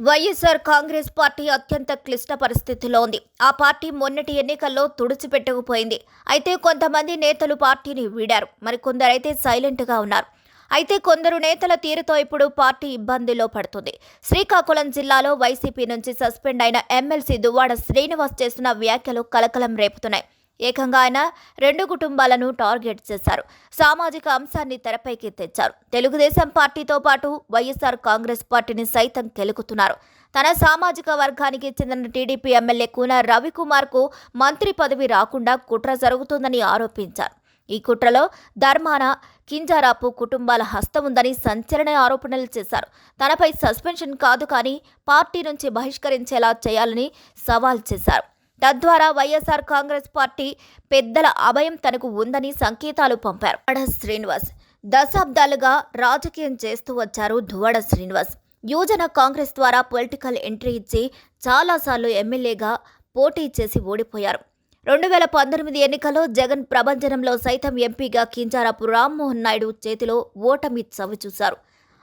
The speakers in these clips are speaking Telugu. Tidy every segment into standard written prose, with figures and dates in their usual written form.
వైఎస్ఆర్ కాంగ్రెస్ పార్టీ అత్యంత క్లిష్ట పరిస్థితిలో ఉంది. ఆ పార్టీ మొన్నటి ఎన్నికల్లో తుడిచిపెట్టుకుపోయింది. అయితే కొంతమంది నేతలు పార్టీని వీడారు. మరికొందరైతే సైలెంట్గా ఉన్నారు. అయితే కొందరు నేతల తీరుతో ఇప్పుడు పార్టీ ఇబ్బందిలో పడుతుంది. శ్రీకాకుళం జిల్లాలో వైసీపీ నుంచి సస్పెండ్ అయిన ఎమ్మెల్సీ దువ్వాడ శ్రీనివాస్ చేసిన వ్యాఖ్యలు కలకలం రేపుతున్నాయి. ఏకంగా ఆయన 2 కుటుంబాలను టార్గెట్ చేశారు. సామాజిక అంశాన్ని తెరపైకి తెచ్చారు. తెలుగుదేశం పార్టీతో పాటు వైఎస్ఆర్ కాంగ్రెస్ పార్టీని సైతం కెలుకుతున్నారు. తన సామాజిక వర్గానికి చెందిన టీడీపీ ఎమ్మెల్యే కూన రవికుమార్కు మంత్రి పదవి రాకుండా కుట్ర జరుగుతుందని ఆరోపించారు. ఈ కుట్రలో ధర్మాన, కింజారాపు కుటుంబాల హస్తం ఉందని సంచలన ఆరోపణలు చేశారు. తనపై సస్పెన్షన్ కాదు కానీ పార్టీ నుంచి బహిష్కరించేలా చేయాలని సవాల్ చేశారు. తద్వారా వైఎస్ఆర్ కాంగ్రెస్ పార్టీ పెద్దల అభయం తనకు ఉందని సంకేతాలు పంపారు. దువ్వాడ శ్రీనివాస్ దశాబ్దాలుగా రాజకీయం చేస్తూ వచ్చారు. దువ్వాడ శ్రీనివాస్ యువజన కాంగ్రెస్ ద్వారా పొలిటికల్ ఎంట్రీ ఇచ్చి చాలాసార్లు ఎమ్మెల్యేగా పోటీ చేసి ఓడిపోయారు. 2019 ఎన్నికల్లో జగన్ ప్రభంజనంలో సైతం ఎంపీగా కింజారాపు రామ్మోహన్ నాయుడు చేతిలో ఓటమి చవిచూశారు.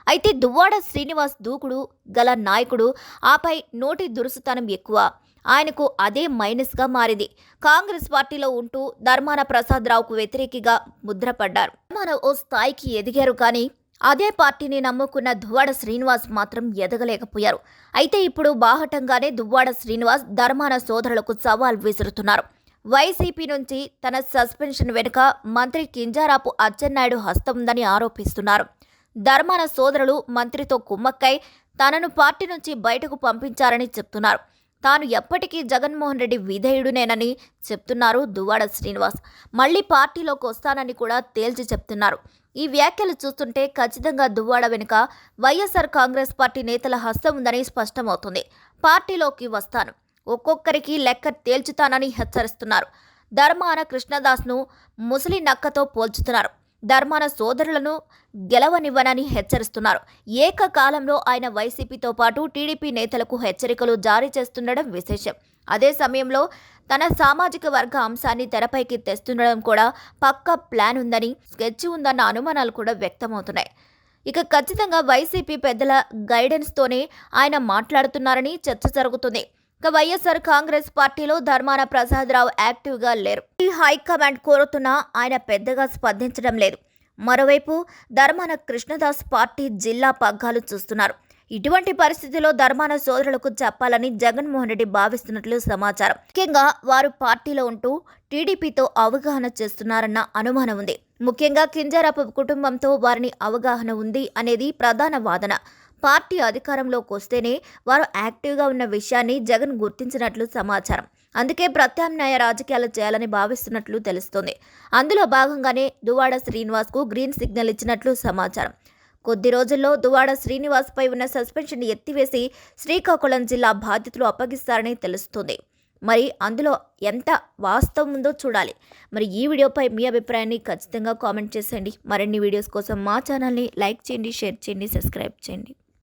అయితే దువ్వాడ శ్రీనివాస్ దూకుడు గల నాయకుడు, ఆపై నోటి దురుసుతనం ఎక్కువ. ఆయనకు అదే మైనస్గా మారింది. కాంగ్రెస్ పార్టీలో ఉంటూ ధర్మాన ప్రసాదరావుకు వ్యతిరేకిగా ముద్రపడ్డారు. ధర్మాన ఓ స్థాయికి ఎదిగారు కానీ అదే పార్టీని నమ్ముకున్న దువ్వాడ శ్రీనివాస్ మాత్రం ఎదగలేకపోయారు. అయితే ఇప్పుడు బాహటంగానే దువ్వాడ శ్రీనివాస్ ధర్మాన సోదరులకు సవాల్ విసురుతున్నారు. వైసీపీ నుంచి తన సస్పెన్షన్ వెనుక మంత్రి కింజారాపు అచ్చెన్నాయుడు హస్తం ఉందని ఆరోపిస్తున్నారు. ధర్మాన సోదరులు మంత్రితో కుమ్మక్కై తనను పార్టీ నుంచి బయటకు పంపించారని చెప్తున్నారు. తాను ఎప్పటికీ జగన్మోహన్ రెడ్డి విధేయుడునేనని చెప్తున్నారు దువ్వాడ శ్రీనివాస్. మళ్లీ పార్టీలోకి వస్తానని కూడా తేల్చి చెప్తున్నారు. ఈ వ్యాఖ్యలు చూస్తుంటే ఖచ్చితంగా దువ్వాడ వెనుక వైఎస్ఆర్ కాంగ్రెస్ పార్టీ నేతల హస్తం ఉందని స్పష్టమవుతుంది. పార్టీలోకి వస్తాను, ఒక్కొక్కరికి లెక్క తేల్చుతానని హెచ్చరిస్తున్నారు. ధర్మాన కృష్ణదాస్ను ముసలి నక్కతో పోల్చుతున్నారు. ధర్మాన సోదరులను గెలవనివ్వనని హెచ్చరిస్తున్నారు. ఏకకాలంలో ఆయన వైసీపీతో పాటు టీడీపీ నేతలకు హెచ్చరికలు జారీ చేస్తుండడం విశేషం. అదే సమయంలో తన సామాజిక వర్గ అంశాన్ని తెరపైకి తెస్తుండడం కూడా పక్కా ప్లాన్ ఉందని, స్కెచ్ ఉందన్న అనుమానాలు కూడా వ్యక్తమవుతున్నాయి. ఇక ఖచ్చితంగా వైసీపీ పెద్దల గైడెన్స్తోనే ఆయన మాట్లాడుతున్నారని చర్చ జరుగుతుంది. ఇక వైఎస్ఆర్ కాంగ్రెస్ పార్టీలో ధర్మాన ప్రసాదరావు యాక్టివ్గా లేరు. ఈ హైకమాండ్ కోరుతున్నా ఆయన పెద్దగా స్పందించడం లేదు. మరోవైపు ధర్మాన కృష్ణదాస్ పార్టీ జిల్లా పగ్గాలు చూస్తున్నారు. ఇటువంటి పరిస్థితిలో ధర్మాన సోదరులకు చెప్పాలని జగన్మోహన్ రెడ్డి భావిస్తున్నట్లు సమాచారం. ముఖ్యంగా వారు పార్టీలో ఉంటూ టీడీపీతో అవగాహన చేస్తున్నారన్న అనుమానం ఉంది. ముఖ్యంగా కింజారాపు కుటుంబంతో వారిని అవగాహన ఉంది అనేది ప్రధాన వాదన. పార్టీ అధికారంలోకి వస్తేనే వారు యాక్టివ్గా ఉన్న విషయాన్ని జగన్ గుర్తించినట్లు సమాచారం. అందుకే ప్రత్యామ్నాయ రాజకీయాలు చేయాలని భావిస్తున్నట్లు తెలుస్తోంది. అందులో భాగంగానే దువ్వాడ శ్రీనివాస్కు గ్రీన్ సిగ్నల్ ఇచ్చినట్లు సమాచారం. కొద్ది రోజుల్లో దువ్వాడ శ్రీనివాస్పై ఉన్న సస్పెన్షన్ ఎత్తివేసి శ్రీకాకుళం జిల్లా బాధ్యతలు అప్పగిస్తారని తెలుస్తోంది. మరి అందులో ఎంత వాస్తవం ఉందో చూడాలి. మరి ఈ వీడియోపై మీ అభిప్రాయాన్ని ఖచ్చితంగా కామెంట్ చేసేయండి. మరిన్ని వీడియోస్ కోసం మా ఛానల్ని లైక్ చేయండి, షేర్ చేయండి, సబ్స్క్రైబ్ చేయండి.